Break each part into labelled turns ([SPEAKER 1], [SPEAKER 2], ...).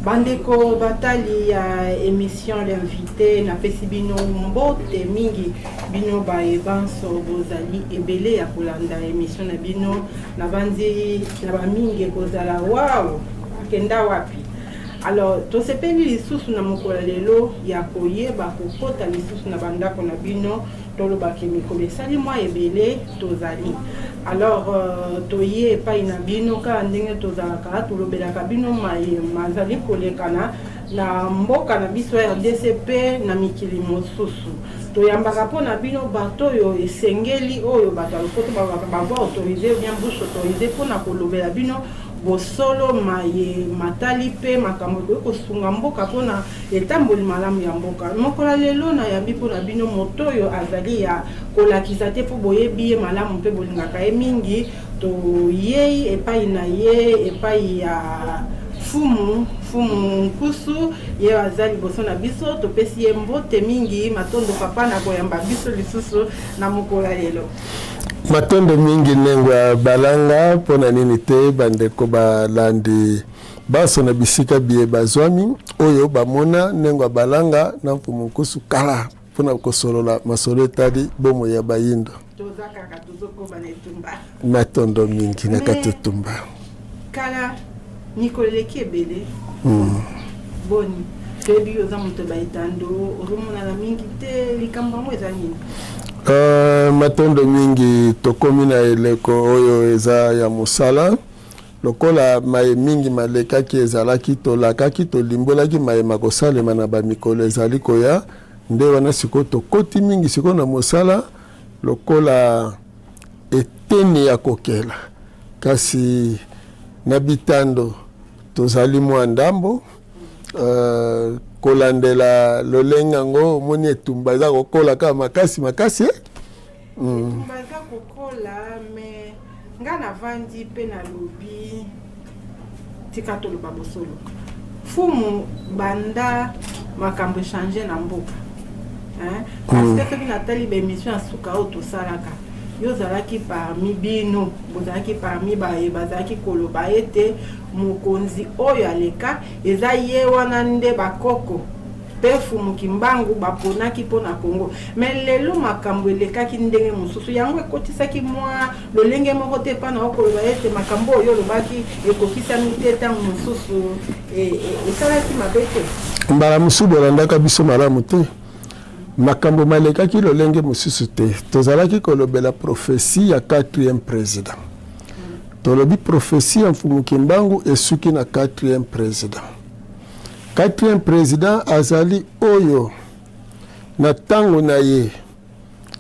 [SPEAKER 1] Bandeko batali ya émission l'invité na pesi bino mbote mingi bino ba ebanso bozali ebele ya kolanda émission na bino na bandi na ba mingi kozala wow kenda wapi. Alors to sepeli lisusu na mokola lelo ya koyeba kokota lisusu na bandako na bino toloba ke mikolo esali mwa ebele tozali. Alors toye pa ina bino ka ndenge tozalaka tolobelaka bino mazali kolekana na mboka na biso RDCP na mikili mosusu toyambaka po na bino bato oyo esengeli oyo bato lopoto bava autorisé bien bouche autorisé po na kolobela bino bosolo matali pe makambo kosunga mboka pona etamboli malamu ya mboka mokola lelo na yambi pona bino moto oyo azali ya kolakisa te po boyebi ye malamu pe bolingaka ye mingi to ye epai na ye epai ya fumu nkusu ye azali boso na biso topesi ye mbote mingi matondo papa na koyamba biso lisusu na mokola lelo.
[SPEAKER 2] Matondo mingi nengwa balanga pona nini te bandeko balandi baso na bisika biye bazwami oyo bamona nengwa balanga na mfumu nkusu kala pona kosolola masolo etali bomo ya bayindo
[SPEAKER 1] tozaka tozoko banetumba
[SPEAKER 2] matondo mingi na katutumba
[SPEAKER 1] kala nikoleki ebele boni tebi oza moto baitando orumona na mingi te likambo mo ezali
[SPEAKER 2] matondo mingi tokomi na eleko oyo eza ya mosala lokola maye mingi malekaki ezalaki tolakaki tolimbolaki mayema kosalema na bamikolo ezali koya nde wana siko tokoti mingi siko na mosala lokola eteni ya kokela kasi na bitando tozali mwa ndambo kolandela lolenga ngo moni etumba eza kokola kaka makasi
[SPEAKER 1] etumba eza kokola me nga na vandi pe na lobi tika toloba bosolo fumu banda makambo echange na mboka parce que natali baémission ya suka oyo tosalaka yo ozalaki parmi bino bozalaki parmi bazalaki koloba ete mokonzi oyo aleka eza ye wana nde bakoko pe fumu kimbangu baponaki mpona Congo mais lelo makambo elekaki ndenge mosusu yango ekotisaki mwa lolenge moko te mpana okoloba ete makambo oyo olobaki ekokisami te ntango mosusu esalaki mabe te
[SPEAKER 2] mbala mosusu bolandaka biso malamu te makambo malekaki lolenge mosusu te tozalaki kolobela prophétie ya 4e président tolobi prophétie ya mfumu kimbangu esuki na 4e président 4e président azali oyo na tango na ye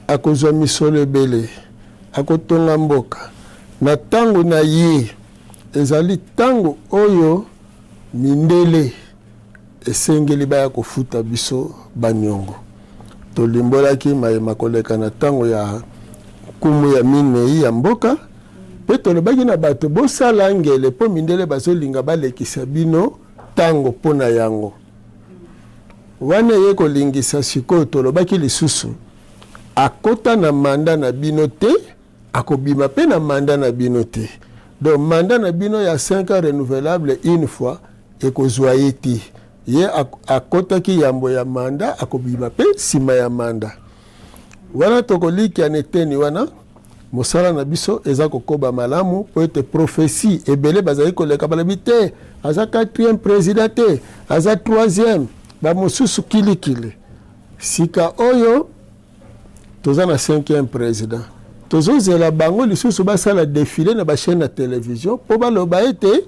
[SPEAKER 2] akozwa misolo ebele akotonga mboka na tango na ye ezali tango oyo mindele esengeli baya kofuta biso banyongo tolimbolaki mayema koleka na tango ya kumu ya minei ya mboka pe tolobaki na bato bosala ngele po mindele bazolinga balekisa bino tango pona yango wana ye kolingisa sikoyo tolobaki lisusu akota na manda na bino te akobima pe na manda na bino te donc manda na bino ya 5 ans renouvelable une fois ekozwa ye te ye akotaki yambo ya manda akobima pe sima ya manda wana tokoliki aneteni wana mosala na biso eza kokoba malamu po ete prophétie ebele bazali koleka balobi te aza 4e président te aza 3e bamosusu kilikili sika oyo toza na 5e président tozozela bango lisusu basala défilé na bachaîne ya télévision po baloba ete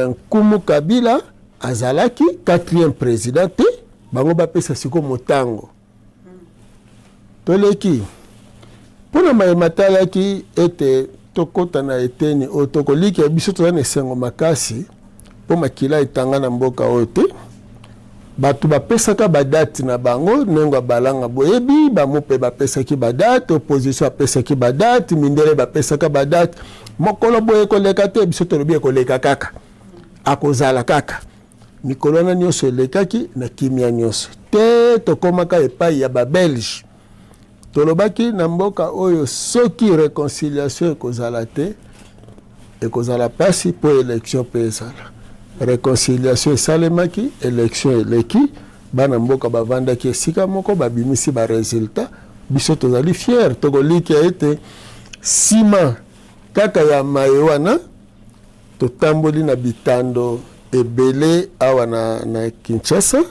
[SPEAKER 2] Nkumu Kabila azalaki 4e président te bango bapesa siko motango toleki pona mayema talaki ete tokota na eteni oyo tokoliki ya biso toza na esengo makasi po makila etanga na mboka oyo te bato bapesaka badate na bango ndenge balanga boyebi bamope bapesaki badate opposition apesaki badate mindele bapesaka badate mokolo boye koleka te biso tolobi ekoleka kaka akozala kaka mikolo wana nyonso elekaki na kimia nyonso te tokomaka epai ya babelge tolobaki na mboka oyo soki réconciliation ekozala te ekozala pasi po élection pe ezala réconciliation esalemaki élection eleki bana mboka bavandaki esika moko babimisi baresultat biso tozali fier tokolikia ete nsima kaka ya maye wana totamboli na bitando ebele awa na Kinshasa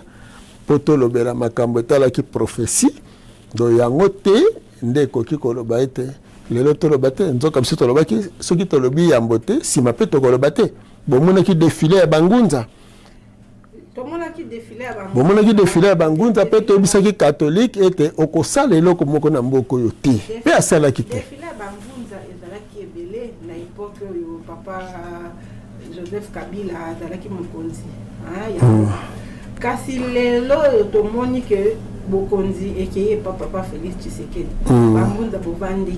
[SPEAKER 2] po tolobela makambo etalaki prophétie do yango te nde ekoki koloba ete lelo toloba te nzoka biso tolobaki soki tolobi yambo te nsima mpe tokoloba te bomonaki defile ya bangunza bangunza mpe toyebisaki katholike ete okosala eloko moko na mboka oyo te mpe asalaki te
[SPEAKER 1] papa Joseph Kabila azalaki mokonzi kasi lelo tomoni ke bokonzi ekeye papa Félix Tshisekedi bangunza bovandi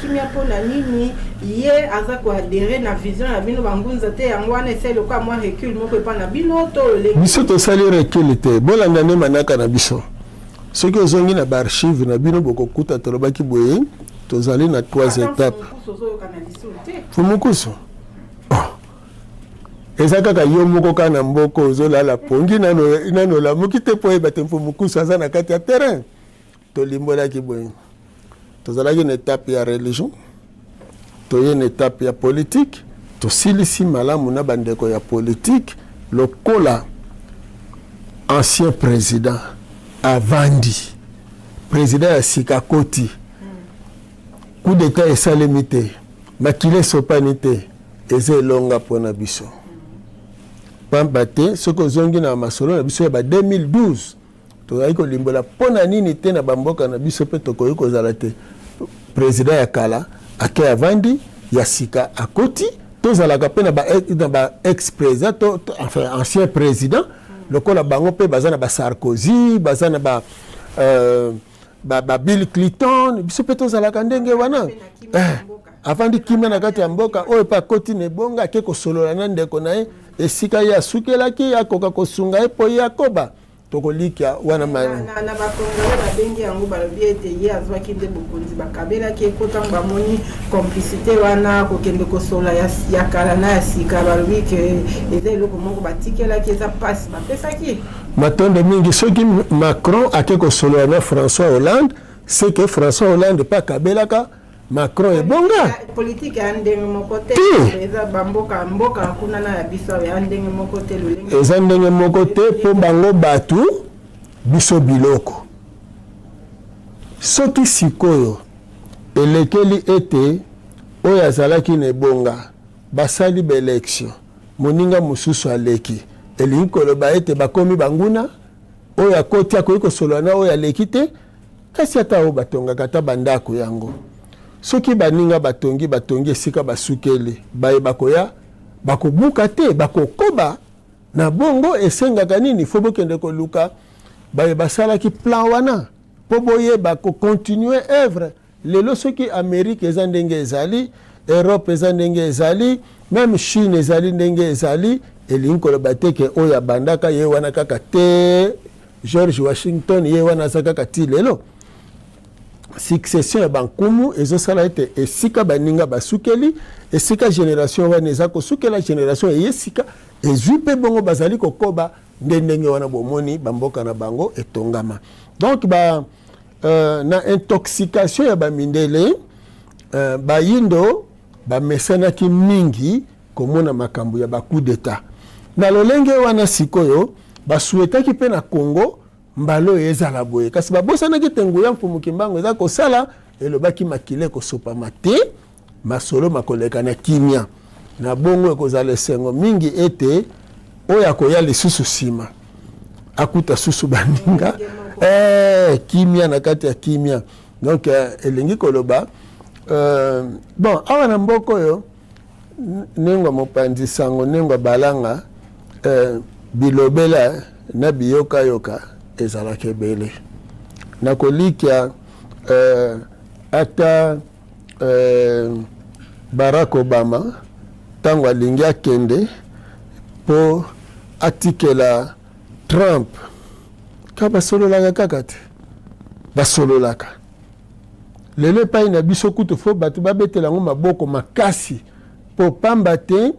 [SPEAKER 1] kimia mpona nini ye aza koadere na vision na bino bangunza te yango wana esali lokwa mwa recul moko epa na bino to
[SPEAKER 2] biso tosali recul te bolanda nde manaka na biso soki ozongi na baarchive na bino bokokuta tolobaki boye tozali na 3 étapes fumukusu eza kaka yo moko kaka na mboka ozolala pongi nano lamuki te po oyeba te mfumukusu aza na kati ya terrain tolimbolaki boye tozalaki na étape ya religion toye na étape ya politique tosilisi malamu na bandeko ya politique lokola ancien président avandi président ya sika koti coup d'état esalemi te makile esopani te eza elonga mpona biso pamba te soki ozongi na masolo na biso ya ba 2012 tozali kolimbola mpona nini te na bamboka na biso mpe tokoki kozala te président ya kala ake avandi ya sika akoti tozalaka mpe na ba ex président enfin ancien président lokola bango mpe baza na ba Sarkozy baza na ba Bill Clinton biso mpe tozalaka ndenge wana avandi kimia na kati ya mboka oyo mpe akoti na ebonga ake kosolola na ndeko na ye esika ye asukelaki akoka kosunga ye mpo ye akoba tokolikia wana
[SPEAKER 1] na bakongole babengi yango balobi ete ye azwaki nde bokonzi bakabelaki ekota bamoni complicité wana kokende kosola ya kala na ya sika balobi ke eza eloko moko batikelaki eza mpasi bapesaki
[SPEAKER 2] matondo mingi soki Macron ake kosolola na François Hollande c'est que François Hollande mpe akabelaka Macron ebonga
[SPEAKER 1] politique ya ndenge moko te eza bamboka mboka kuna na ya biso ya ndenge moko te lolenge
[SPEAKER 2] eza ndenge moko te mpo bango batu biso biloko soki sikoyo elekeli ete oyo azalaki na ebonga basali baelection moninga mosusu aleki elingi koloba ete bakomi banguna oyo akoti akoki kosolola na oyo aleki te kasi ata oyo batongaka ata bandako yango soki baninga batongi esika basukeli bayeba koya bakobuka te bakokoba na bongo esengaka nini fo bokende koluka bayeba salaki plan wana po boyeba kocontinue œuvre lelo soki Amérique eza ndenge ezali Europe eza ndenge ezali même Chine ezali ndenge ezali elingi koloba te ke oyo abandaka ye wana kaka te George Washington ye wana aza kaka ti lelo succession ya bankumu ezosala ete esika baninga basukeli esika génération wana eza kosukela génération eyesika ezwi mpe bongo bazali kokoba ndenge wana bomoni bamboka na bango etongama donc na intoxication ya bamindele bayindo bamesanaki mingi komona makambo ya bacoup d'état na lolenge wana sikoyo basuetaki mpe na Congo mbalo ezala boye kasi babosanaki te nguya mfumuki mbango eza kosala elobaki makile kosopama te masolo makoleka na kimia na bongo ekozala esengo mingi ete oyo akoya lisusu nsima akuta susu baninga kimia na kati ya kimia donc elingi koloba bon awa na mboka oyo nengwa mopanzi sango nengwa balanga bilobela na biyokayoka ezalaki ebele nakolikia ata Barack Obama ntango alingi akende mpo atikela Trump ka basololaka kaka te basololaka lelo epai na biso kutu fo bato babetela yango maboko makasi mpo pamba te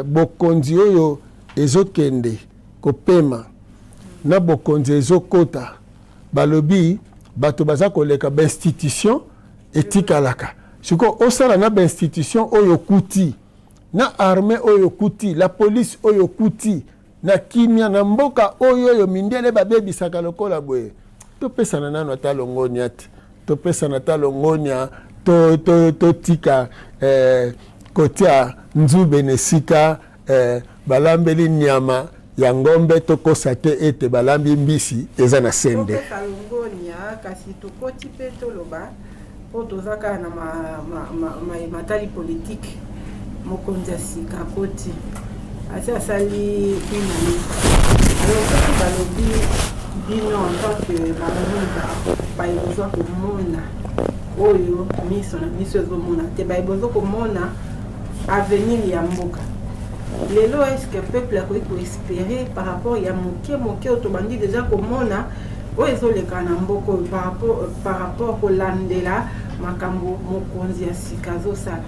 [SPEAKER 2] bokonzi oyo ezokende kopema na bokonzi ezokota balobi bato baza koleka institution etikalaka siko osala na institution oyo kuti na armée oyo kuti la police oyo kuti na kimia na mboka oyo mindele babebisaka lokola boye topesana nano ata longonia te topesana ata longonia to tika kotia nzube nesika balambeli nyama ya ngombe tokosa te ete balambi mbisi eza na sende
[SPEAKER 1] kasi tokoti pe toloba po tozaka na matali politique mokonzi ya sika koti asi asali une année alors soki balobi bino en tant que bamunda bayebozwa komona oyo miso na biso ezomona te bayebozwa komona avenir ya mboka lelo est-ce que peuple akoki koespérer par rapport ya moke oyo tobandi déjà komona oyo ezoleka na mboka oyo par rapport kolandela makambo mokonzi ya sika azosala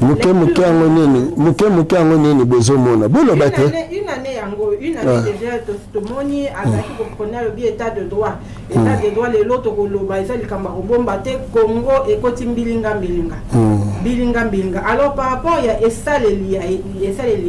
[SPEAKER 2] muke yango nini bozomona boloba te
[SPEAKER 1] une année déjà tomoni azalaki kopreneur alobi état de droit lelo tokoloba eza likambo ya kobomba te Congo ekoti mbilinga alors par rapport ya esaleli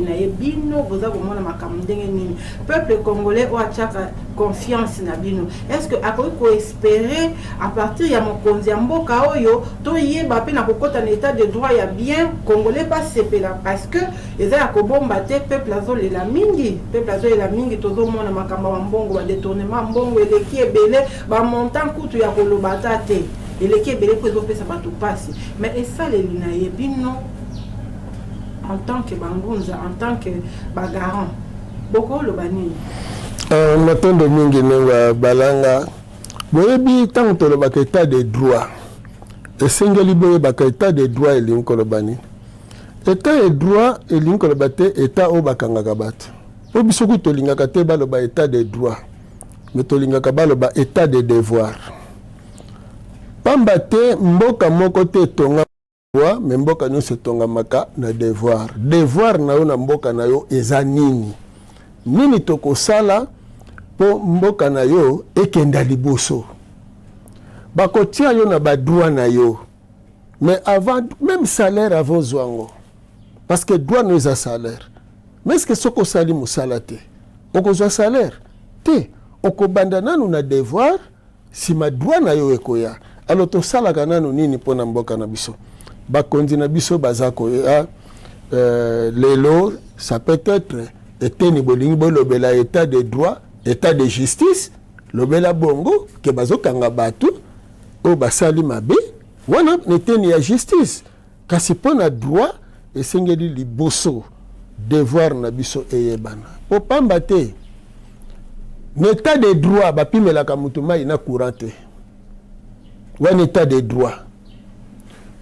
[SPEAKER 1] na ye bino boza komona makambo ndenge nini peuple congolais oyo atiaka confiance na bino est-ce que akoki koespérer à partir ya mokonzi ya mboka oyo toyeba mpe na kokota na état de droit ya bien congolais basepela parce que eza ya kobomba te peuple azolela mingi tozomona makambo ya mbongo badetournement mbongo eleki ebele bamontant kutu ya koloba ata te eleki ebele mpo ezopesa bato pasi mais esaleli na ye bino en tant que bangunza en tant que bagarant bokoloba nini
[SPEAKER 2] matondo mingi nenga balanga boyebi ntango tolobaka état de droit esengeli boyebaka état de droit elingi koloba nini état de droit elingi koloba te état oyo bakangaka bato po biso kutu tolingaka te baloba état de droit mais tolingaka baloba état de devoir pamba te mboka moko te etonga droit mais mboka nyonso etongamaka na devoir na yo na mboka na yo eza nini tokosala po mboka na yo ekenda liboso bakotia yo na badroit na yo mais avant même salaire avant zwango parce que droit no eza salaire mais est-ce que soko osali mosala te okozwa salaire te okobanda nanu na devoir sima droit na yo ekoya alors tosalaka nanu nini mpo na mboka na biso bakonzi na biso baza koya lelo ça peut être eteni bolingi bolobela état de droit état de justice lobela bongo ke bazokanga bato oyo basali mabe wana neteni ya justice kasi mpo na droit esengeli liboso devoir na biso eyebana po pamba te na état de droit bapimelaka moto mai na courant te wana état de droit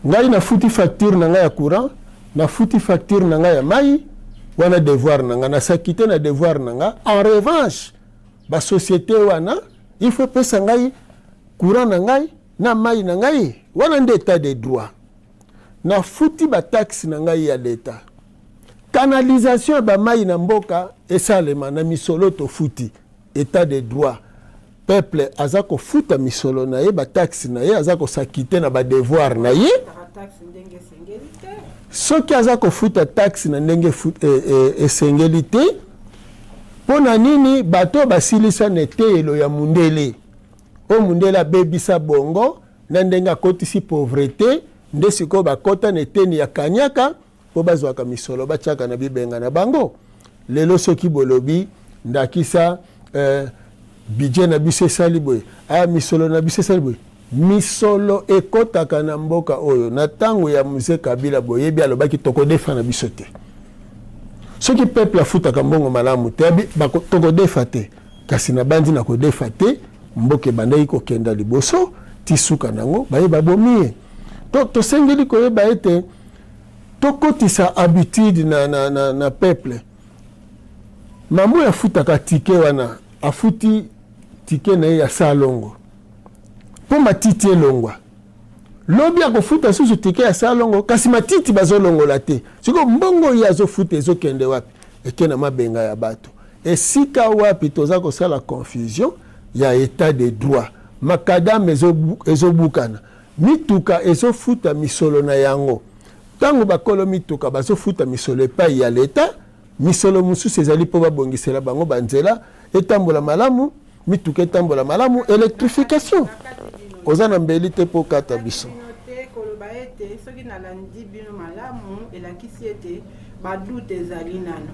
[SPEAKER 2] ngai nafuti facture na ngai ya courant nafuti facture na ngai ya mai wana devoir na ngai nasaki te na devoir na ngai en revanche basociété wana il faut pesa ngai courant na ngai na mai na ngai wana nde état de droit nafuti bataxe na ngai ya leta canalisation ya bamai na mboka esalema na misolo tofuti état de droit peuple aza kofuta misolo na ye bataxe na ye aza kosaki te na badevoir na ye soki aza kofuta taxe na ndenge esengeli te mpo na nini bato basilisa na eteyelo ya mundele oyo mundele abebisa bongo na ndenge akotisi pauvreté nde sikoyo bakota na eteni ya kanyaka mpo bazwaka misolo batiaka na bibenga na bango lelo soki bolobi ndakisa budget na biso esali boye misolo na biso esali boye misolo ekotaka na mboka oyo na ntango ya mzee Kabila boyebi alobaki tokodefa na biso te soki peuple afutaka mbongo malamu te tokodefa te kasi na bandi na kodefa te mboka ebandaki kokenda liboso tisuka nango bayeba bomie tosengeli koyeba ete tokotisa habitude na peuple mamu afutaka tike wana afuti tike na ye ya salongo po matiti elongwa lobi akofuta susu tike ya salongo kasi matiti bazolongola te siko mbongo ya azofuta ezokende wapi ekena mabenga ya bato esika wapi toza kosala confusion ya état de droit makadame ezobukana mituka ezofuta misolo na yango tango bakolo mituka bazofuta misolo epai ya leta misolo mosusu ezali mpo babongisela bango banzela etambola malamu mituka etambola malamu électrification oza na mbeli te mpo kata biso
[SPEAKER 1] koloba ete soki nalandi bino malamu elakisi ete badute ezali nano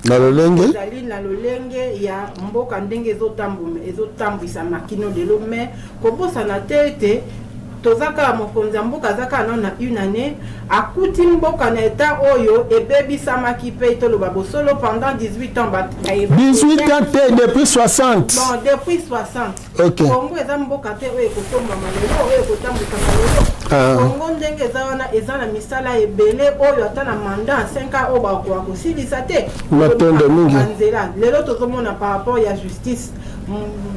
[SPEAKER 2] na lolenge
[SPEAKER 1] ezali na lolenge ya mboka ndenge ezotambwisa kino lelo me kobosana te ete tozaka mokonzi ya mboka azaka na une année akuti mboka na eta oyo ebebisamaki mpe toloba bosolo pendant 18 ans
[SPEAKER 2] 18 ans te depuis 60
[SPEAKER 1] bon depuis 60
[SPEAKER 2] ok
[SPEAKER 1] Kongo eza mboka te oyo ekotombama lelo oyo ekotambwisama lelo Kongo ndenge eza wana eza na misala ebele oyo ata na mandat 5 ans oyo bakoka kosilisa te
[SPEAKER 2] matondo mingi
[SPEAKER 1] nzela lelo tozomona par rapport ya justice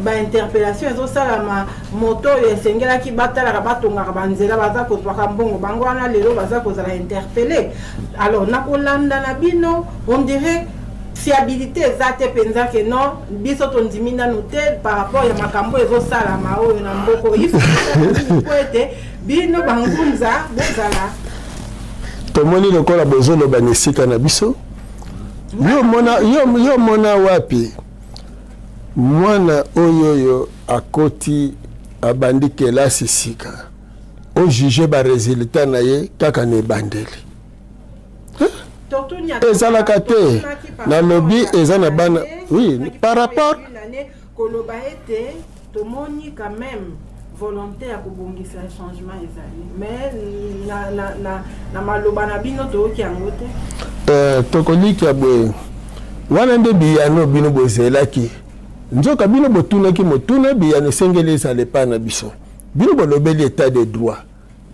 [SPEAKER 1] bainterpellation ezosalama moto oyo esengelaki batalaka batongaka banzela baza kozwaka mbongo bango wana lelo baza kozala interpellé alors nakolanda na bino on dirait fiabilité eza te mpenza ke non biso tondimi nanu te par rapport ya makambo ezosalama oyo na mboko ifo ete bino bangunza bozala
[SPEAKER 2] tomoni lokola bozoloba na esika na biso yo mona wapi mwana oyoyo akoti abandi kelasi sika o juge ba résultat na ye kaka ne bandeli ezalaka te na lobi eza na bana oui par rapport
[SPEAKER 1] koloba ete tomoni quand même volonté ya kobongisa changement ezali mais na maloba na bino toyoki yango te
[SPEAKER 2] tokoliki boye wana nde biyano bino bozelaki nzoka bino botunaki motuna biyano esengeli ezala epai na biso bino bolobeli état de droit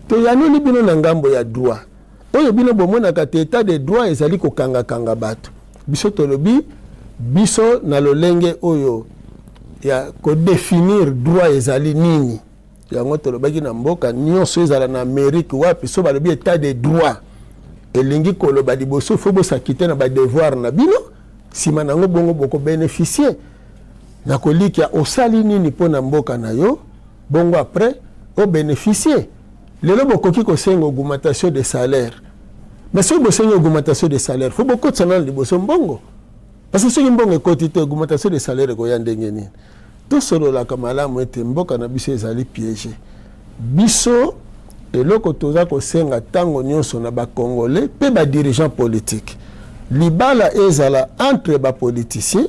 [SPEAKER 2] toyanoli bino na ngambo ya droit oyo bino bomonaka te état de droit ezali kokangakanga bato biso tolobi biso na lolenge oyo ya kodefinir droit ezali nini yango tolobaki na mboka nyonso ezala na Amérique wapi so balobi état de droit elingi koloba liboso fo bosakite na badevoir na bino nsima nango bongo boko bénéficier na kolikia osali nini mpo na mboka na yo bongo après o bénéficier lelo bokoki kosenga augmentation de salaire mais soki bosengi augmentation de salaire fo bokotisa nano liboso mbongo parce que soki mbongo ekoti te augmentation de salaire ekoya ndenge nini tosololaka malamu ete mboka na biso ezali piégé biso eloko toza kosenga ntango nyonso na bakongolais mpe badirigant politique libala ezala entre bapoliticien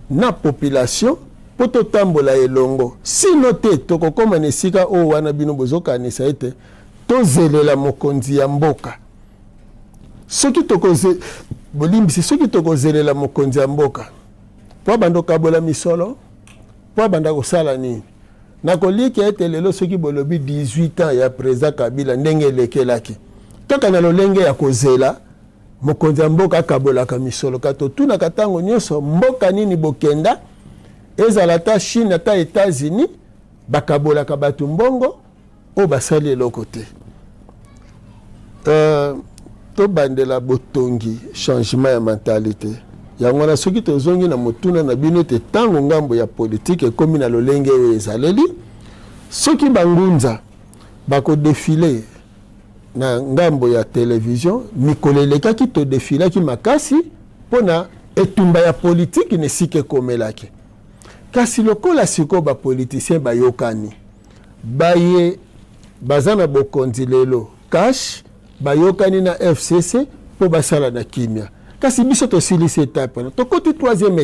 [SPEAKER 2] na population po totambola elongo sino te tokokoma na esika oyo wana bino bozokanisa ete tozelela mokonzi ya mboka soki bolimbisi soki tokozelela mokonzi ya mboka po abanda okabola misolo po abanda kosala nini nakolika ete lelo soki bolobi 18 ans ya président Kabila ndenge elekelaki kaka na lolenge ya kozela mokonzi ya mboka akabolaka misolo kato tunaka ntango nyonso mboka nini bokenda ezala ata Chine ata États-Unis bakabolaka bato mbongo oyo basali eloko te tobandela botongi changement ya mentalité yango wana soki tozongi na motuna na bino ete ntango ngambo ya politike ekomi na lolenge oyo ezaleli soki bangunza bakodefile na ngambo ya télévision mikolo elekaki todefilaki makasi mpona etumba ya politiki nesika ekomelaki kasi lokola sikoyo bapolitisien bayokani baye baza na bokonzi lelo cash bayokani na FCC mpo basala na kimia kasi biso tosilisi etape wana tokoti troisième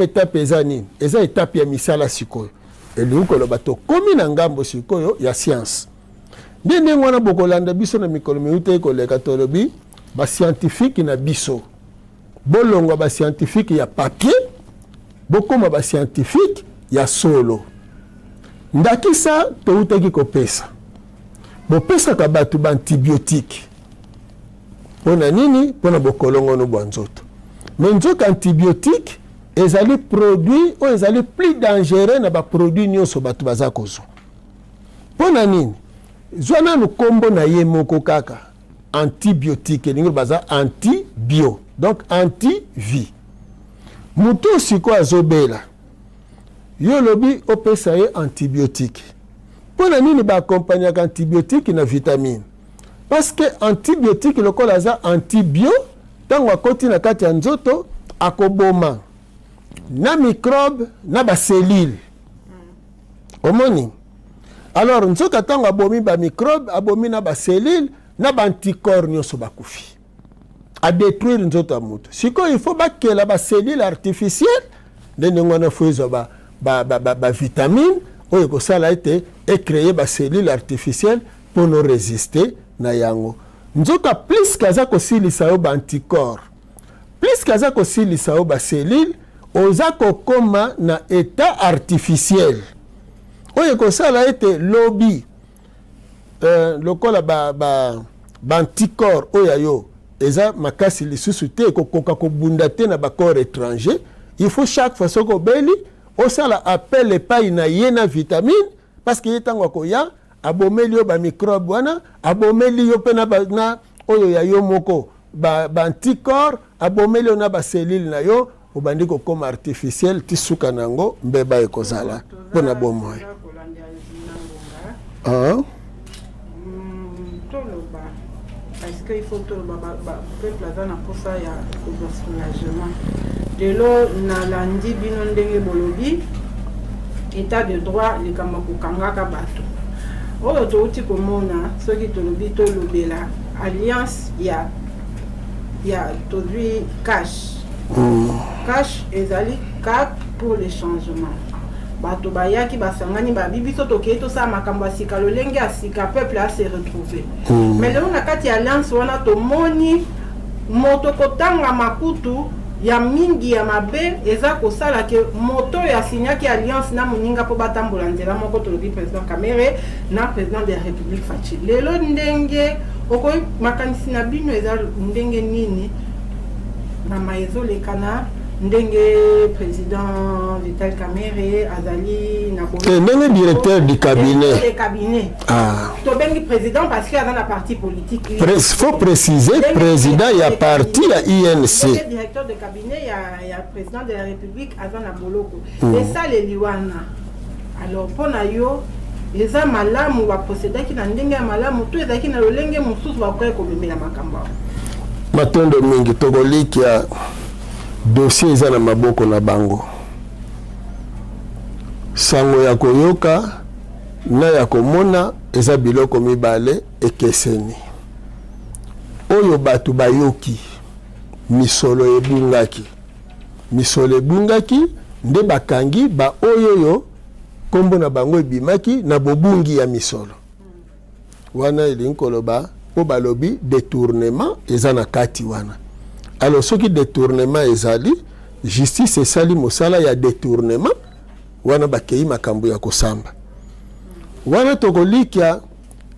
[SPEAKER 2] étape eza nini eza etape ya misala sikoyo elingi koloba tokomi na ngambo sikoyo ya science nde ndenge wana bokolanda biso na mikolo miuta ekoleka tolobi bascientifique na biso bolongwa bascientifique ya papier bokoma bascientifique ya solo ndakisa toutaki kopesa bopesaka bato baantibiotique mpona nini mpona bokolongono bwa nzoto me nzoka antibiotique ezali produit oyo ezali plus dangereux na baproduit nyonso bato baza kozwa mpona nini zwana no kombo na ye moko kaka antibiotique ningo baza anti-bio donc anti-vie mutu siko azobela yo lobi opesa ye antibiotique pona nini ba accompagner antibiotique na vitamine parce que antibiotique lokola za antibio tango akoti na kati ya nzoto akoboma na microbe na ba cellule omoni alors nzoka tango abomi ba microbe abomi na ba cellule na ba anticorps nyonso bakufi a détruire nzoto ya moto siko il faut bakela ba cellule artificielle ndenge ngwana foizo ba vitamine oyo kosala ete créer ba cellule artificielle pour nous résister na yango nzoka plus kaza kosilisa yo ba anticorps plus kaza kosilisa yo ba cellule oza kokoma na état artificiel oyo kosala ete lobby lokola ba anticorps oyo yo eza makasi lisusu te kokoka kobunda te na ba corps étranger il faut chaque fois soko beli osala appel epai na ye na vitamine parce que ye tango akoya abomeli yo ba microbe wana abomeli yo pe na oyo ya yo moko ba anticorps abomeli yo na ba cellule na yo obandi kokoma artificiel ti suka nango mbeba ekozala mpona bomoy
[SPEAKER 1] parce qu'il faut que le peuple a na posa ya soulagement de l'eau na landi bino ndenge bolobi état de droit les kamaku kangaka bato oyo touti komona soki tolobi tolobela alliance ya tozwi cash ezali cap pour le changement bato bayaki basangani babibi so tokei tosala makambo ya sika lolenge ya sika peuple a se retrouver mais lelo na kati ya alliance wana tomoni moto kotanga makutu ya mingi ya mabe eza kosala ke moto ya signaki alliance na moninga po batambola nzela moko tolobi président Kamere na président de la République Faci lelo ndenge okoyi makanisi na bino eza ndenge nini na maezolekana ndenge président Vital Kamere azali na
[SPEAKER 2] ndenge directeur du cabinet
[SPEAKER 1] to bengi président parce qu'il y a dans la partie politique
[SPEAKER 2] faut préciser président il y a parti à INC
[SPEAKER 1] directeur de cabinet il y a président de la République azana boloko et ça les liwana alors pona yo eza malamu ba procéder ki na ndenge ya malamu to ezaki na lolenge mususu ba koye ko bimela makambo
[SPEAKER 2] matondo mingi togoliki ya dossier eza na maboko na bango sango ya koyoka na ya komona eza biloko mibale ekeseni oyo bato bayoki misolo ebungaki nde bakangi ba oyo kombo na bango ebimaki na bobungi ya misolo wana elingi koloba po balobi détournement eza na kati wana alors ce qui détournement ezali justice esali mosala ya détournement wana bakei makambo ya kosamba wana tokolikia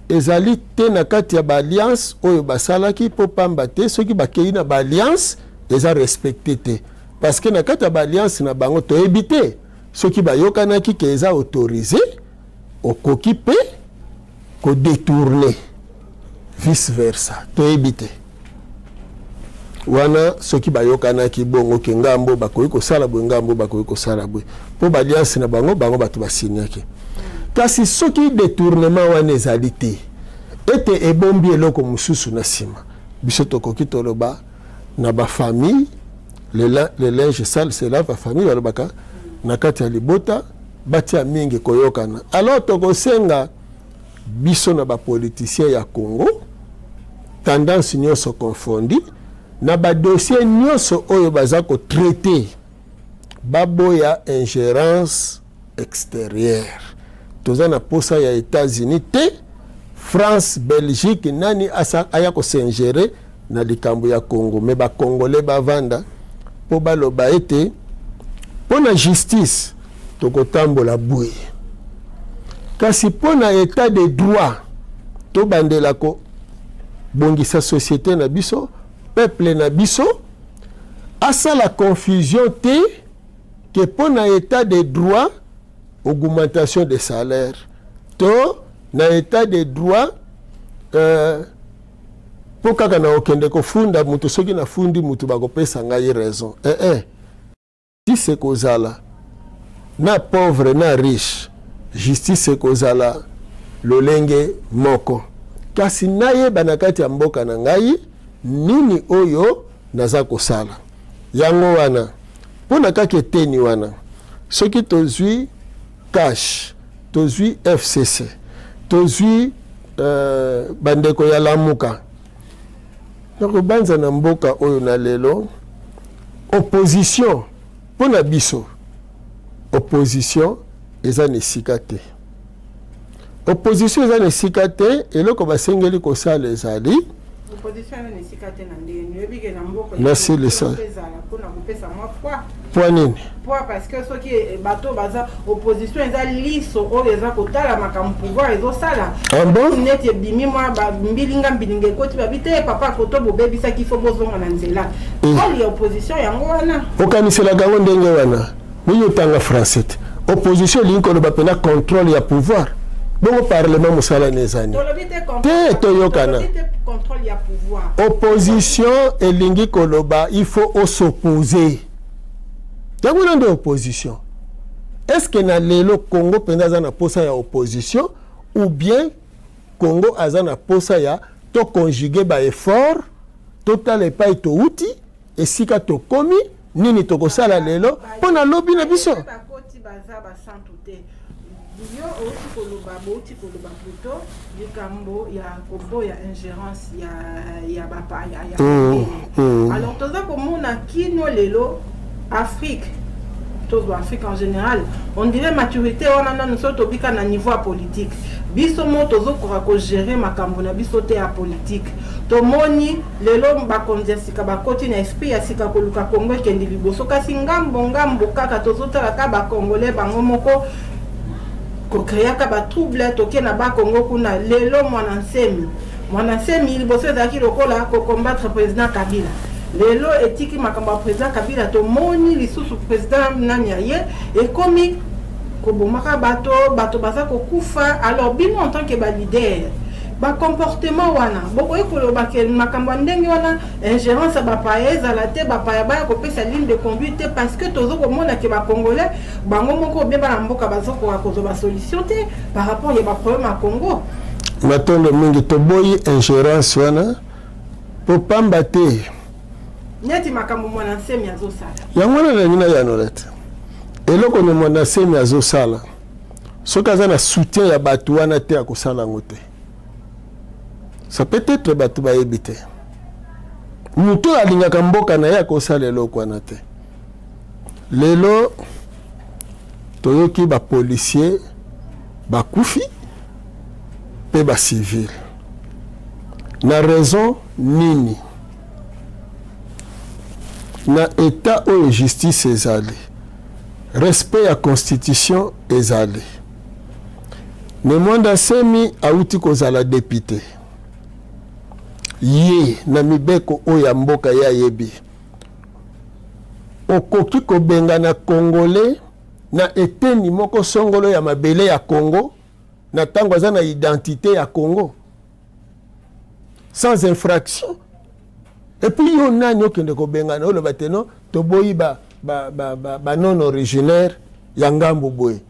[SPEAKER 2] ezali te na kati ya ba alliance oyo basalaki po pamba te soki bakei na ba alliance eza respecté te parce que na kati ya ba alliance na bango toyebi te soki bayokanaki ke eza autorisé okoki pe ko détourner vice versa toyebi te wana soki bayokanaki bongo ke ngambo bakoki kosala boye ngambo bakoki kosala boye po baliance na bango bato basinyaki kasi soki détournement wana ezali te ete ebombi eloko mosusu na nsima biso tokoki toloba na bafamille le linge sale c'est là bafamille balobaka na kati ya libota batia mingi koyokana alors tokosenga biso na bapoliticien ya Congo tendance nyonso confondi na ba dossier nyonso oyo baza ko traiter baboya ingérence extérieure toza na posa ya États-Unis te France Belgique nani aya ko s'ingérer na likambo ya Congo mais ba congolais bavanda po baloba ete pona justice tokotambola boye kasi pona état de droit to bandela ko bongisa société na biso peuple na biso asa la confusion te que pona état de droit augmentation des salaires to na état de droit po kaka na okende kofunda mutu soki na fundi mutu bakopesa ngai raison justice kozala na pauvre na riche justice kozala lolenge moko kasi nayeba na kati ya mboka na ngai nini oyo naza kosala yango wana mpona kaka eteni wana soki tozwi cash tozwi FCC tozwi bandeko ya lamuka nakobanza na mboka oyo na lelo opposition mpona biso opposition eza na esika te opposition eza na esika te eloko basengeli kosala ezali nasilisa po nini
[SPEAKER 1] parce que soki bato baza opposition eza liso oyo eza kotala makambo pouvoir ezosala neti ebimi mwa mbilinga ekoti babi te papa koto bobebisaki fo bozonga na nzela oli ya opposition yango wana
[SPEAKER 2] okaniselaka yango ndenge wana mingi otanga français te opposition elingi koloba mpena contrôle ya pouvoir bongo parlement mosala nezani te toyokana opposition elingi koloba il faut s'opposer yango na nde opposition est-ce que na lelo Congo mpenza aza na posa ya opposition ou bien Congo aza na posa ya to conjuguer ba effort totala epai touti esika tokomi nini tokosala lelo mpona lobi na biso
[SPEAKER 1] yo oti koloba plutôt likambo ya koboya ingérence ya bapaya ya alors toza komona kino lelo Afrique Afrique en général on dirait maturité wana nanu so tobika na niveau ya politique biso mo tozokoka kogérer makambo na biso te ya politique tomoni lelo bakonzi ya sika bakoti na esprit ya sika koluka Congo ekendi liboso kasi ngambo kaka tozotalaka bakongolais bango moko kokreaka batrouble toke na bakongo kuna lelo mwana nsemi liboso ezalaki lokola kokombattre président Kabila lelo etiki makambo ya président Kabila tomoni lisusu président nani aye ekomi kobomaka bato baza kokufa alors bino en tant que balider comportement wana bokoyi koloba ke makambo ya ndenge wana ingérence ya bapaya ezala te bapaya baya kopesa ligne de conduite parce que tozo komona ke bacongolais bango moko obemba na mboka bazokoka kozwa solution te par rapport ya baproblème ya Congo
[SPEAKER 2] matondo mingi toboyi ingérence wana po pamba te
[SPEAKER 1] neti makambo mwana nsemi azosala
[SPEAKER 2] yango wana na nina yanolete eloko ni mwana nsemi azosala soki aza na soutien ya bato wana te akosala yango te ça peut être bato bayebi te mutu alingaka mboka na ye akosala eloko wana te lelo toyoki bapolisier bakufi mpe bacivile na raison nini na état oyo justice ezali respect ya constitution ezali ne mwanda nsemi auti kozala député ye na mibeko oyo ya mboka ye ayebi okoki kobenga na congolais na eteni moko songolo ya mabele ya Congo na ntango aza na identité ya Congo sans infraction et puis yo nani okende kobenga na oloba te no toboyi ba non originaire ya ngambo boye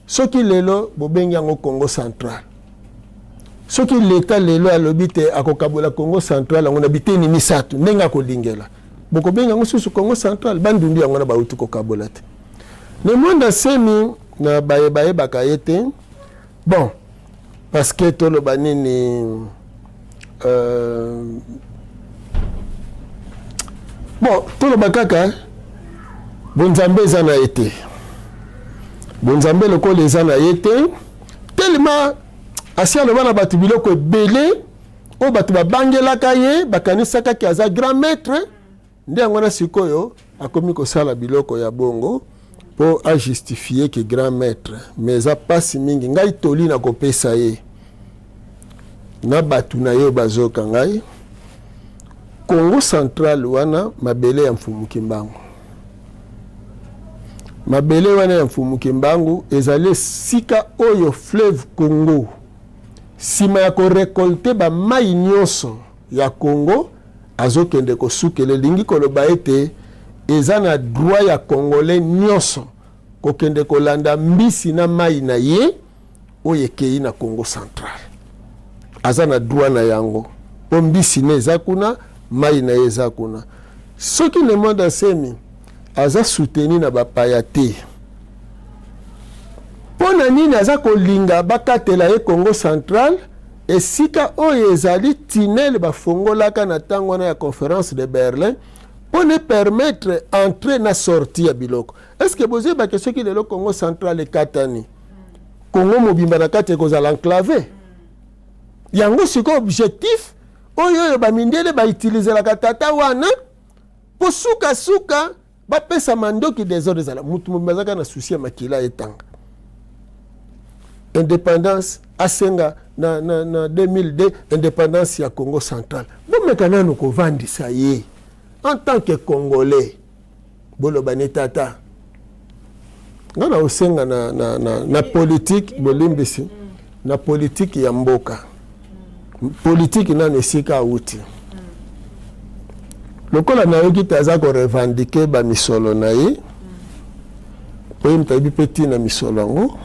[SPEAKER 2] soki lelo bobengi yango Congo central soki l'état lelo alobi te akokabola Congo central yango na biteni misato ndenge akolingela bokobenga yango susu Congo central bandundu yango na bauti kokabola te ne mwanda nsemi na bayebaka ye te bon parce que toloba nini bon toloba kaka bonzambe eza na ye te bonzambe lokola eza na ye te tellement asi aloba na bato biloko ebele oyo bato babangelaka ye bakanisaka ki aza grand maître nde yango wana sikoyo akomi kosala biloko ya bongo mpo ajustifie ke grand maître mais eza pasi mingi ngai toli na kopesa ye na bato na ye bazoka ngai Congo central wana mabele ya mfumuki mbangu mabele wana ya mfumuki mbangu ezali sika oyo fleuve Congo sima ya korekolte bamai nyonso ya Congo azokende kosukela lingi koloba ete eza na droit ya congolais nyonso kokende kolanda mbisi na mai na ye oyo ekei na Congo central. Aza na droit na yango po mbisi ne eza kuna, mai na ye eza kuna. Soki ne monde asemi aza soutenu na bapaya te, mpo na nini aza kolinga bakatela ye Congo central esika oyo ezali tinel bafongolaka na ntango wana ya conférence de Berlin pour ne permettre entrer na sortie ya biloko. Est-ce que bozé ba question ki lelo Congo central e katani Congo mobimba na kati ekozala enclavé yango siko objectif oyo bamindele ba utiliser la katata wana po suka ba pesa mandoki des autres ezala mutu mobimba na souci ya makila etanga indépendance asenga na 2002 indépendance ya Congo central. Bon maintenant nous kovandisa ye en tant que Congolais bolobane tata ngana osenga na politique bolimbisi na politique ya mboka politique na nesika uti lokola na yoki taza ko revendiquer ba misolo na ye po imtabi petit na misolo ngo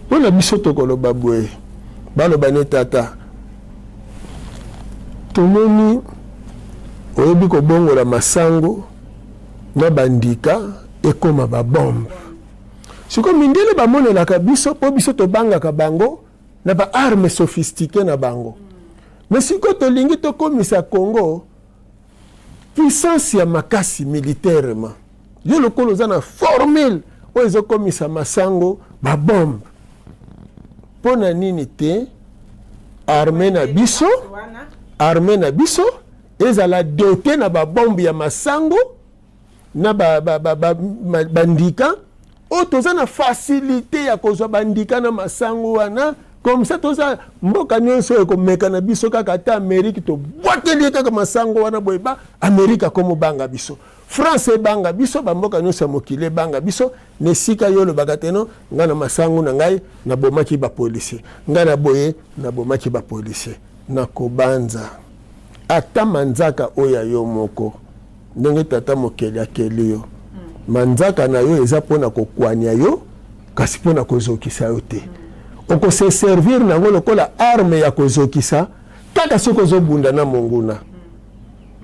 [SPEAKER 2] pona biso tokoloba boye balobane tata tomoni oyebi kobongola masango na bandika ekoma babombe siko mindele bamonelaka biso po biso tobangaka bango na baarme sophistiqué na bango mais siko tolingi tokomisa Congo puissance ya makasi militairement yo lokolo za na formule oyo ezokomisa masango babombe pona nini te arme na biso ezala doté na babombe ya masango na bandika o toza na facilité ya kozwa bandika na masango wana comme ça toza mboka nyonso ekomeka na biso kaka ata Amérique to bwateli kaka masango wana boyeba Amérique komo banga biso France banga biso bamboka nyonso mokile banga biso nesika yolo bagateno ngana masango na ngai na bomaki ba policier ngana boye na bomaki ba policier na kobanza ata manzaka oya yo moko ndenge tata mokeli akeli yo manzaka na yo eza pona kokwanya yo kasi pona kozokisa yo te oko se servir na ngolo kola arme ya kozokisa kaka soko zobunda na monguna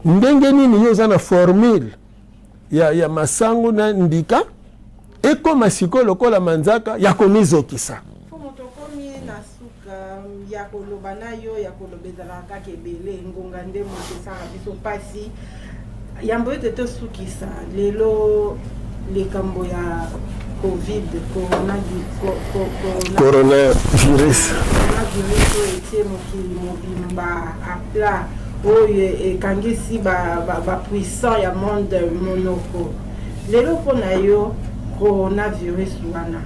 [SPEAKER 2] ndenge nini yo za na formule ya masango na ndika eko masiko lokola manzaka ya komizokisa
[SPEAKER 1] ya kolobana yo ya kolobezala kaka ebele ngonga nde moto esala biso pasi yambo ete tosukisa lelo likambo ya
[SPEAKER 2] coronavirus
[SPEAKER 1] oyo etie mokili mobimba apla oyo ekangisi bapuissant ya monde monoko lelo mpona yo coronavirus wana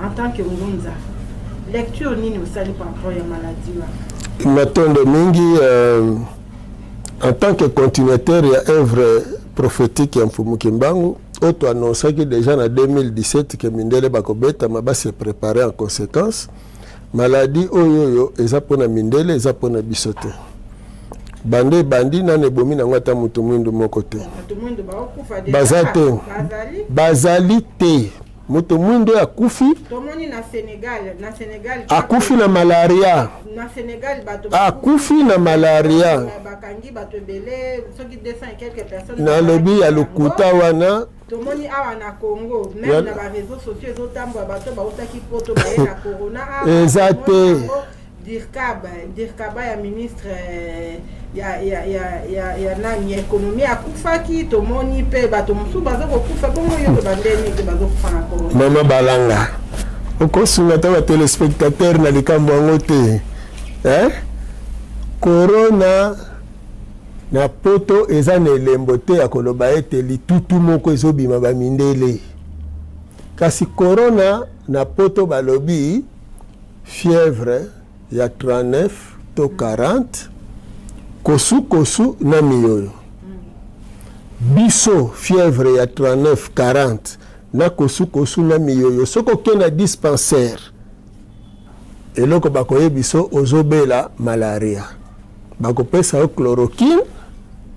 [SPEAKER 1] en tant que ngunza lecture nini osali par rapport ya maladie wana
[SPEAKER 2] matondo mingi en tant que continuateur ya œuvre prophétique ya Mfumuki Mbangu oto annonçaki déjà en 2017 que mindele bakobeta maba se préparer en conséquence maladie oyo eza pona mindele eza pona bisote bandi nane bomi na ngata mutu mwindu moko te bazali te mutu mwindu ya kufi
[SPEAKER 1] tomoni na Sénégal
[SPEAKER 2] akufi na malaria akufi na malaria
[SPEAKER 1] bakangi bato ebele soki 200 et quelques personnes
[SPEAKER 2] na lobi ya lukuta wana
[SPEAKER 1] tomoni awa na Congo même na ba réseaux sociaux ezotambwa bato bautaki poto baye na corona
[SPEAKER 2] eza te
[SPEAKER 1] dirkaba ya ministre ya nani économie akufaki tomoni pe bato mosusu baza kokufa bongo yo bandeni ke bazokufa na corona
[SPEAKER 2] mama balanga okosunga ta ba téléspectateur na likambo yango te corona na poto eza na elembo te ya koloba ete litutu moko ezobima bamindele kasi corona na poto balobi fièvre ya 39 to 40 kosu na miyoyo biso fièvre ya 39 40 na kosu na miyoyo soko ke na dispensaire eloko bakoye biso ozobela malaria bakopesa yo chloroquine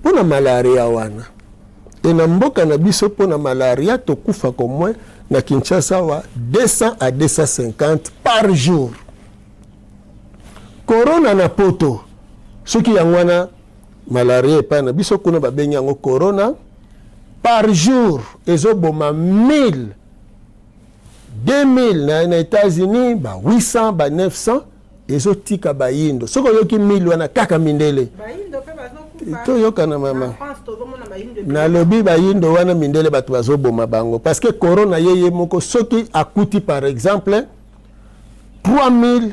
[SPEAKER 2] pona malaria wana na mboka na biso pona malaria tokufa komwe na Kinshasa wa 200 à 250 par jour. Corona na poto soki yango wana malaria epa na biso kuna babengi yango corona par jour ezoboma 1000 2000 na États-Unis ba 800 ba 900 ezotika bayindo soko yoki 1000 wana kaka mindele bayindo pe bazokufa to yokana mama na lobi bayindo wana mindele bato bazoboma bango parce que corona yeye moko soki akuti par exemple 3000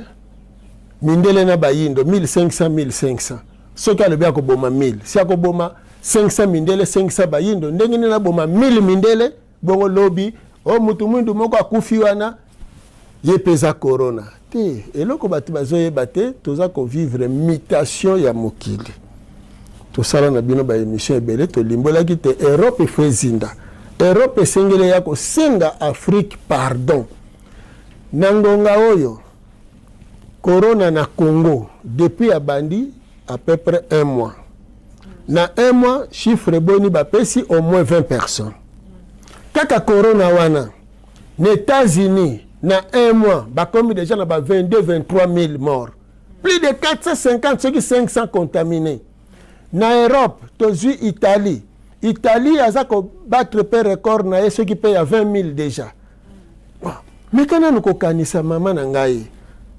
[SPEAKER 2] mindele na bayindo 1500 soki alobi akoboma 1000 si akoboma 500 mindele 500 bayindo ndenge nini na boma 1000 mindele bongo lobi o mutu mwindu moko akufi wana ye pesa corona te eloko bato bazoyeba te toza kovivre mutation ya mokili tosala na bino ba émission ebele tolimbolaki te Europe efo ezinda Europe esengeli ya kosenga Afrique pardon na ngonga oyo corona na Congo depuis abandi à peu près 1 mois na 1 mois chiffre boni bapesi au moins 20 personnes kaka corona wana na États-Unis na 1 mois bakomi déjà na ba 22-23 000 morts plus de 450 ceux qui 500 contaminés na Europe tozui Italie aza ko battre per record na ceux qui payent à 20 000 déjà bon mais kana nous kokanisa mama na ngai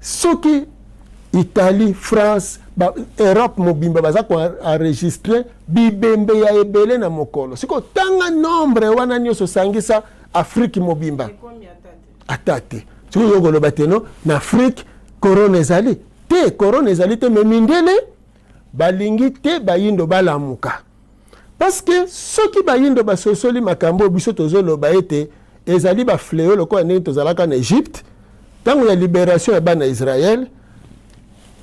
[SPEAKER 2] soki Italie France Europe mobimba baza ko enregistrer bibembe ya ebele na mokolo siko tanga nombre wana nyoso sangisa Afrique mobimba atate siko yogolo bateno na Afrique corona ezali te memindele balingi te bayindo balamuka parce que soki bayindo basosoli makambo biso tozoloba ete ezali ba fléau lokola ndenge tozalaka na Égypte tango ya libération ya bana Israël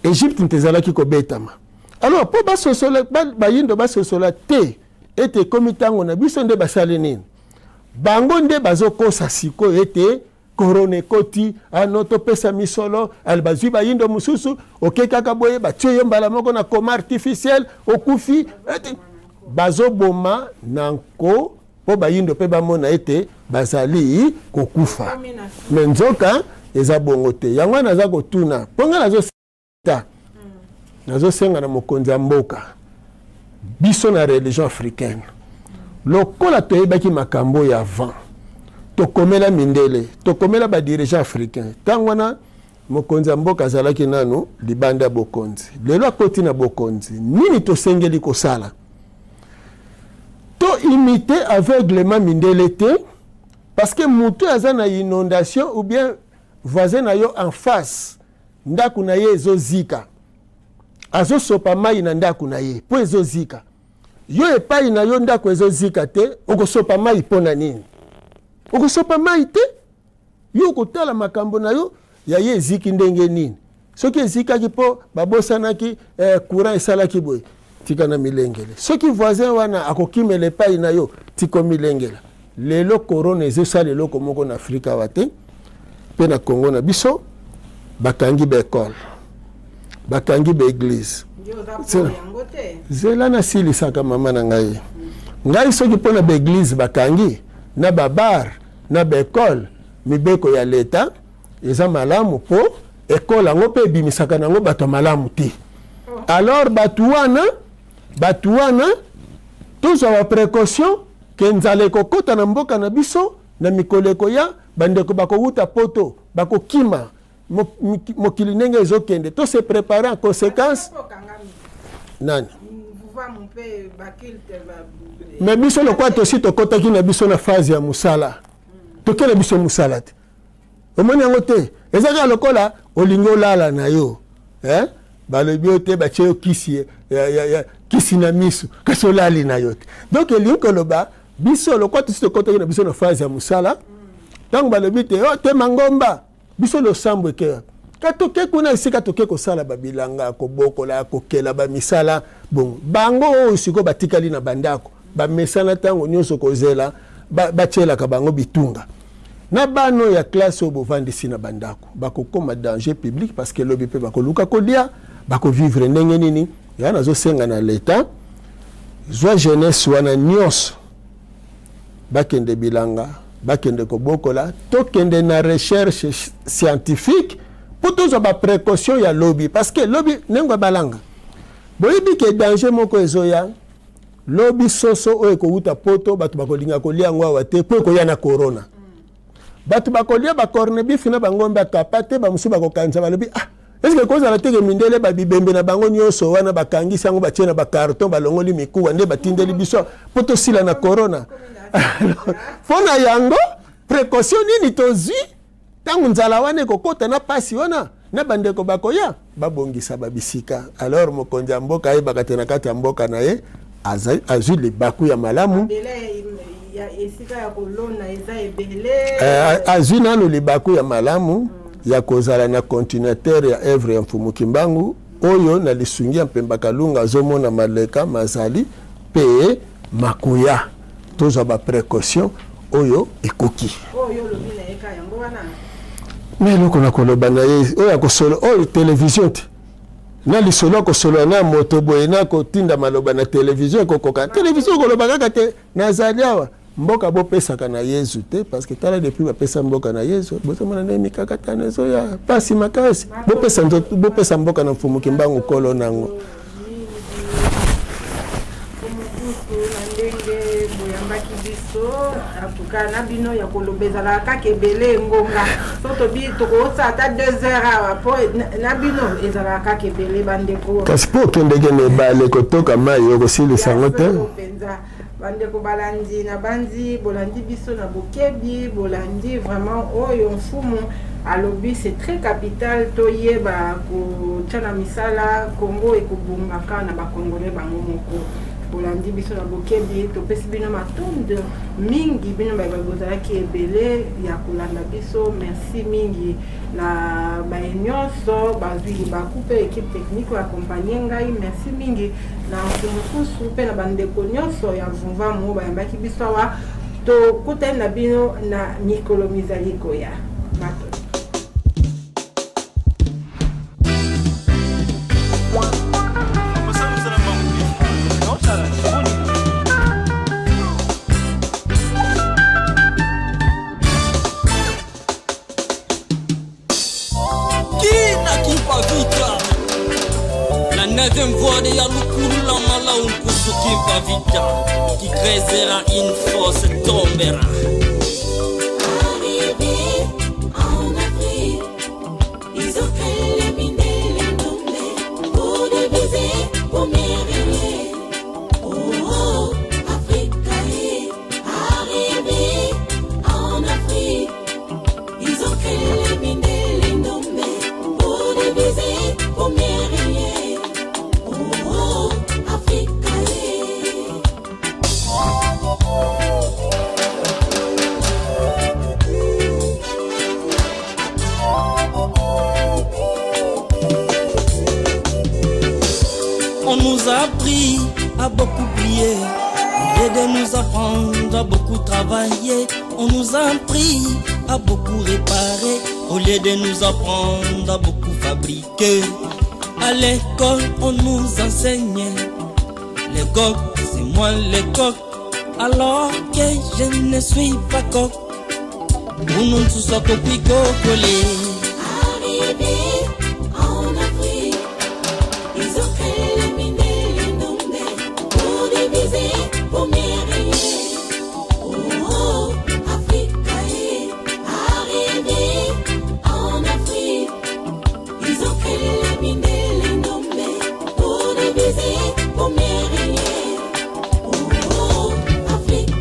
[SPEAKER 2] Égypte ntezalaki kobetama alors po basosola bayindo basosola te ete komi tango na biso nde basali nini bango nde bazokosa siko ete corona ekoti ano topesa misolo albazwi bayindo mususu okekaka boye batie yo mbala moko na coma artificiel okufi bazoboma nanko po bayindo pe bamona ete bazali kokufa me nzoka eza bongo te yango naza kotuna mponga nazosenga na mokonzi ya mboka biso na religion africaine lokola toyebaki makambo ya avant tokomela mindele tokomela ba dirigeant africain tango wana mokonzi ya mboka azalaki nanu libanda ya bokonzi lelo akoti na bokonzi nini tosengeli kosala to imiter aveuglement mindele te parce que mutu aza na inondation ou bien voisin na yo en face ndaku na ye ezozika azosopa mai na ndaku na ye po ezozika yo epai na yo ndaku ezozika te okosopa mai pona nini okosopa mai te yo kotala makambo na yo ya ye eziki ndenge nini soki ezikaki po babosanaki courant esalaki boye tika na milengele soki voisin wana akokimela epai na yo tiko milengela lelo corona ezosala eloko moko na Afrika wate pe na Congo na biso bakangi baekole bakangi baeglise zela na silisaka mama na ngai ngai soki mpona baeglise bakangi na babar na baekole mibeko ya leta eza malamu po ekole yango mpe ebimisaka nango bato malamu te alors bato wana tozwa baprécaution ke nzala ekokota na mboka na biso na mikolo ekoya bandeko bakowuta poto bakokima mokili ndenge ezokende to se préparer en conséquence nani mais biso lokwa tosi tokotaki na biso na phase ya musala toke na biso musala te omoni yango te ezaka lokola olingi olala na yo balobi yo te batie yo kisi na misu kasi olali na yo te donc elingi koloba biso lokwa tosi tokotaki na biso na phase ya musala ntango balobi te te mangomba biso losambo eke ka toke kuna esika toke kosala babilanga kobokola kokela bamisala bon bango oyo siko batikali na bandako bamesana ntango nyonso kozela batielaka bango bitunga na bano ya classe au bovandisi na bandako bakokoma danger public parce que lobi pe bakoluka kolia bakovivre ndenge nini ya nazo senga na l'état zwa jeunesse wana nyonso bakende bilanga bakende kobokola tokende na recherche scientifique pour tous ba précaution ya lobby parce que lobby nengo balanga boyibi ke danger moko ezoya lobby soso oyo ekouta poto bato bakolinga kolia ngwa te po koya na corona bato bakolia ba corned-beef na bangombe akapate ba musu bakokanza balobi est-ce que cause la teke mindele ba bibembe na bango nyonso wana bakangisi yango batie na ba carton balongoli mikuwa nde batindeli biso poto sila na corona fona yango précaution nini tozwi tangu nzala wana kokota na pasi wana na bandeko bakoya babongisa babisika alors mokonzi ya mboka ye bakatena kati ya mboka na ye azwi libaku ya malamu azwi nano libaku ya malamu ya kozala na continuateur ya œuvre ya Mfumu Kimbangu oyo na lisungi mpemba kalunga azomona maleka mazali pe makuya tozwa ba précaution oyo ekoki
[SPEAKER 1] oyo lobi na eka yango wana
[SPEAKER 2] mais loko na koloba na ye oyo akosolo oyo télévision te na lisolo akosolo na moto boye na kotinda maloba na télévision kokoka télévision koloba kaka te nazali awa mboka bopesaka na Yesu te parce que tala depuis bapesa mboka na Yesu bozomona na mikakatano ezo ya pasi makasi bopesa mboka na Mfumu Kimbangu kolo nango
[SPEAKER 1] boyambaki biso atuka na bino ya kolobezala kaka ebele ngonga so tobi tokosa ata 2 heures awa po na bino ezala kaka ebele bandeko
[SPEAKER 2] kasi po okendeke na ebale kotoka mai okosilisa yango te
[SPEAKER 1] bandeko balandi na bandi bolandi biso na bokebi bolandi vraiment oyo mfumu alobi c'est très capital toyeba kotiana misala Congo ekobungaka na bakongole bango moko bolandi biso na bokebi topesi bino matonde mingi bino bazalaki ebele ya kolanda biso merci mingi na baenyonso bazwi libaku mpe équipe technique akompagne ngai merci mingi na mfumukusu mpe na bandeko nyonso ya mvumvamu bayambaki biso awa tokutani na bino na mikolo mizali koya mato
[SPEAKER 3] La neuvième voie de Yalukuru la mala un kusuki vita qui créera une force tombera.
[SPEAKER 4] Arrivé en Afrique, ils ont éliminé les tombés pour diviser, pour mériter. Oh, Afrique arrivé en Afrique, ils ont éliminé les tombés pour diviser, pour mériter.
[SPEAKER 3] On nous a appris à beaucoup prier, au lieu de nous apprendre à beaucoup travailler. On nous a appris à beaucoup réparer, au lieu de nous apprendre à beaucoup fabriquer. À l'école, on nous enseignait les coqs, c'est moi les coqs, alors que je ne suis pas coq. Nous nous sommes collés.
[SPEAKER 4] Arrivé en Afrique, ils ont éliminé les tombés pour diviser, pour mériter. Oh, Afrique arrivé en Afrique, ils ont éliminé les tombés pour diviser, pour mériter. Oh, Afrique.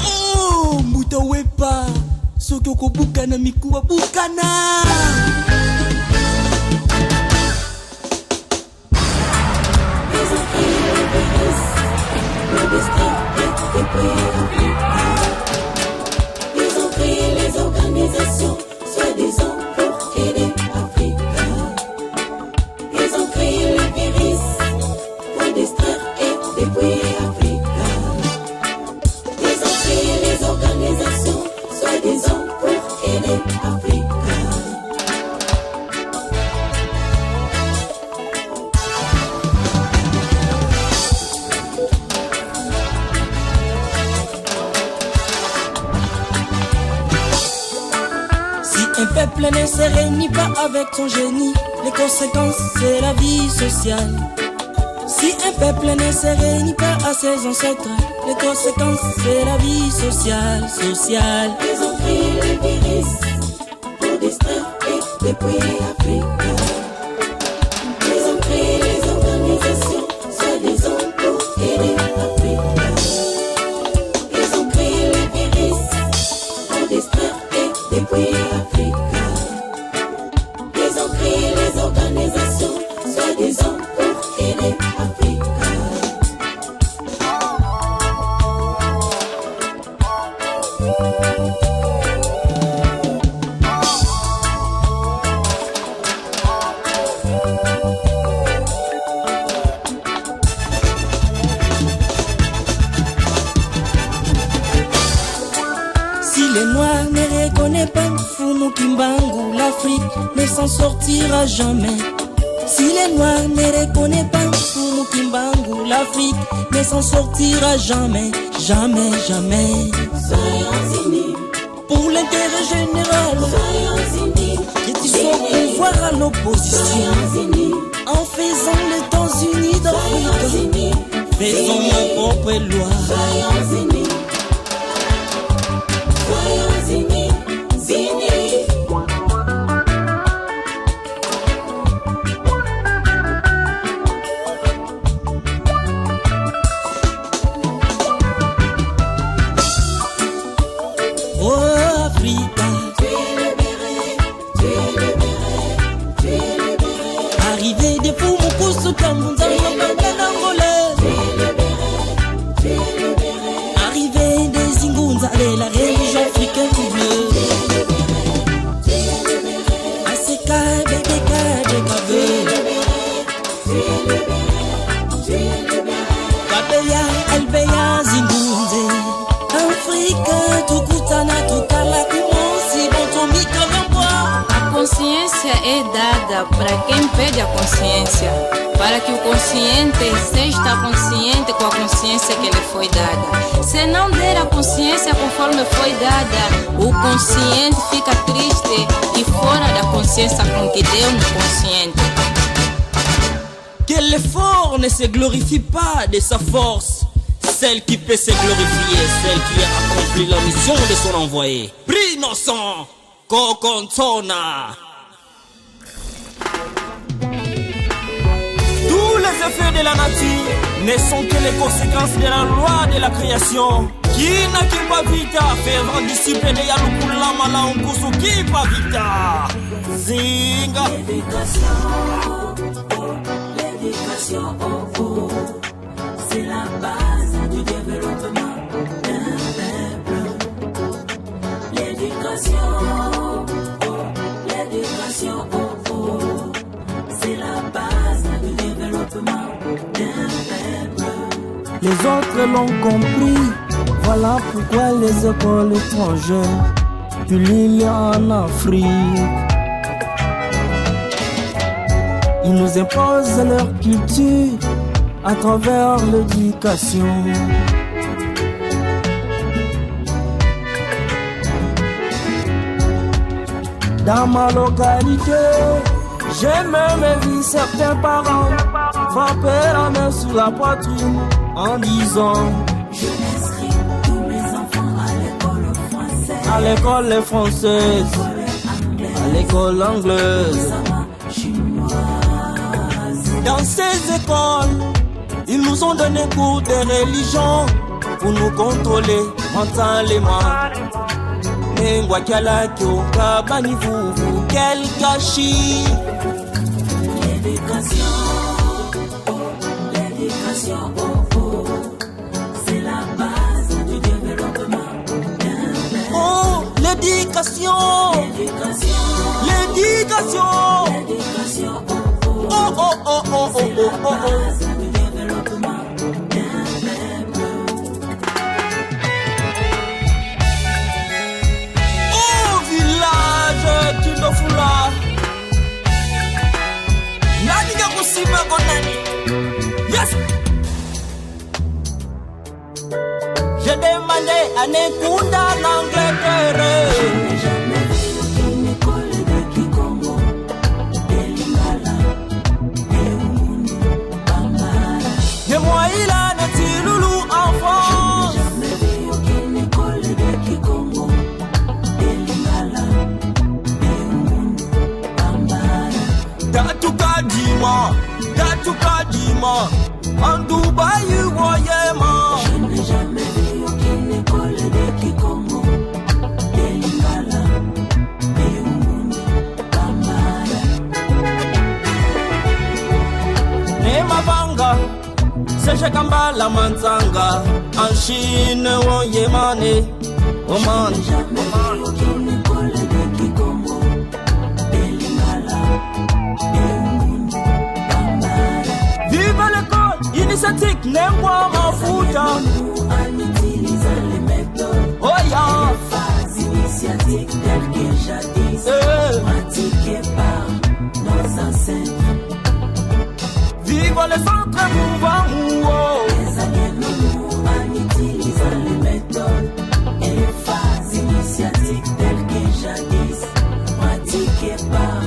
[SPEAKER 3] Oh, Mbuta Wepa, Sokoko Bukana Mikuwa Bukana.
[SPEAKER 4] Ils ont pris le virus, le destin est épris africain. Ils ont pris les organisations, soi-disant pour aider Africa. Ils ont pris le virus pour distraire et dépouiller Africa. Ils ont pris les
[SPEAKER 3] Un peuple ne se réunit pas avec son génie. Les conséquences, c'est la vie sociale. Si un peuple ne se réunit pas à ses ancêtres, les conséquences, c'est la vie sociale, sociale.
[SPEAKER 4] Ils ont pris les virus pour distraire et dépouiller l'Afrique. Ils ont créé les organisations, soi-disant pour aider l'Afrique. Ils ont créé les virus pour distraire et dépouiller l'Afrique. Ils ont créé les organisations, soi-disant pour aider l'Afrique.
[SPEAKER 3] Si les Noirs ne reconnaissent pas Fumu Kimbangu, l'Afrique ne s'en sortira jamais. Si les Noirs ne reconnaissent pas Fumu Kimbangu, l'Afrique ne s'en sortira jamais, jamais, jamais.
[SPEAKER 4] Soyons unis,
[SPEAKER 3] Pour l'intérêt général,
[SPEAKER 4] soyons unis,
[SPEAKER 3] que tu sois au pouvoir à l'opposition,
[SPEAKER 4] soyons unis,
[SPEAKER 3] en faisant les États-Unis
[SPEAKER 4] soyons
[SPEAKER 3] d'Afrique,
[SPEAKER 4] unis,
[SPEAKER 3] faisons nos propres lois.
[SPEAKER 4] soyons unis, soyons unis, unis.
[SPEAKER 3] Oh Africa,
[SPEAKER 4] Tu es libéré, tu es libéré, tu es libéré,
[SPEAKER 3] arrivé de Fumukusu Tambunza,
[SPEAKER 4] tu es libéré,
[SPEAKER 3] arrivé des Ingunza de la religion africaine bleue.
[SPEAKER 4] tu es libéré,
[SPEAKER 3] Aseka, Bebeka, Bekabe,
[SPEAKER 4] tu es libéré, tu es libéré.
[SPEAKER 3] Kabeya, Albeya, Zingunze. Africa, tukutana, tukala, kumonsi, bontomika, vambwa.
[SPEAKER 5] A consciência é dada para quem pede a consciência, para que o consciente seja consciente com a consciência que lhe foi dada. Se não der a consciência conforme foi dada, o consciente fica triste e fora da consciência com que deu no consciente.
[SPEAKER 3] Que l'effort ne se glorifie pas de sa force. Celle qui peut se glorifier, celle qui a accompli la mission de son envoyé. Prie innocent, Kokontona. Tous les effets de la nature ne sont que les conséquences de la loi de la création. Qui n'a qui pas vita, fervent disciple de Yalukula Malaunkusu qui pas vita. Zinga.
[SPEAKER 4] L'éducation, oh, oh, c'est la base du développement d'un peuple. L'éducation, oh, l'éducation, oh, oh, c'est la base du développement d'un peuple.
[SPEAKER 3] Les autres l'ont compris, voilà pourquoi les écoles étrangères pullulent en Afrique. Ils nous imposent leur culture à travers l'éducation. Dans ma localité, j'ai même vu certains parents frapper la main sur la poitrine en disant:
[SPEAKER 4] Je m'inscris tous mes enfants à l'école française,
[SPEAKER 3] à l'école française, à l'école anglaise. Dans ces écoles, ils nous ont donné cours de religion pour nous contrôler mentalement. Nengwa kiala kyoka bani vuvu quel gâchis.
[SPEAKER 4] l'éducation, oh, oh, c'est la base du développement d'un peuple.
[SPEAKER 3] Oh, l'éducation,
[SPEAKER 4] L'éducation,
[SPEAKER 3] l'éducation.
[SPEAKER 4] l'éducation, oh, oh,
[SPEAKER 3] Oh, oh, oh, oh, oh,
[SPEAKER 4] c'est
[SPEAKER 3] oh,
[SPEAKER 4] la
[SPEAKER 3] oh, oh.
[SPEAKER 4] base du développement d'un peuple.
[SPEAKER 3] Oh, village Kindofula. Nani ga kusima konani? Yes. J'ai demandé à Nekunda l'Angleterre.
[SPEAKER 4] Je n'ai jamais vu aucune école
[SPEAKER 3] la Manzanga, en Chine ou en Yémen, Oman. Vive l'école initiatique, Nengwa Mafuta.
[SPEAKER 4] En utilisant les méthodes,
[SPEAKER 3] Oh yeah.
[SPEAKER 4] phases initiatiques telles que jadis pratiquées par nos ancêtres.
[SPEAKER 3] Vive les centres mouvants.
[SPEAKER 4] Les aliénons en utilisant les méthodes et les phases initiatiques telles que jadis pratiquées par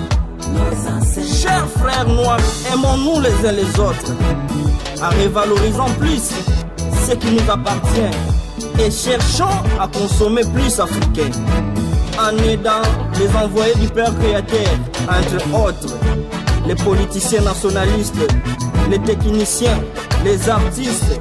[SPEAKER 4] nos ancêtres.
[SPEAKER 3] Chers frères noirs, aimons-nous les uns les autres, en revalorisant plus ce qui nous appartient et cherchons à consommer plus africain, en aidant les envoyés du Père Créateur, entre autres, les politiciens nationalistes, les techniciens, les artistes,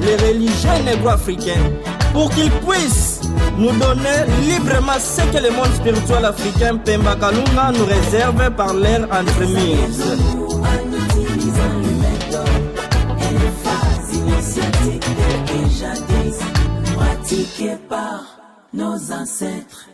[SPEAKER 3] les religieux négro-africains, pour qu'ils puissent nous donner librement ce que le monde spirituel africain Pemba Kalunga nous réserve par leur entremise.
[SPEAKER 4] En utilisant les méthodes et les phases initiatiques telles que jadis pratiquées par nos ancêtres.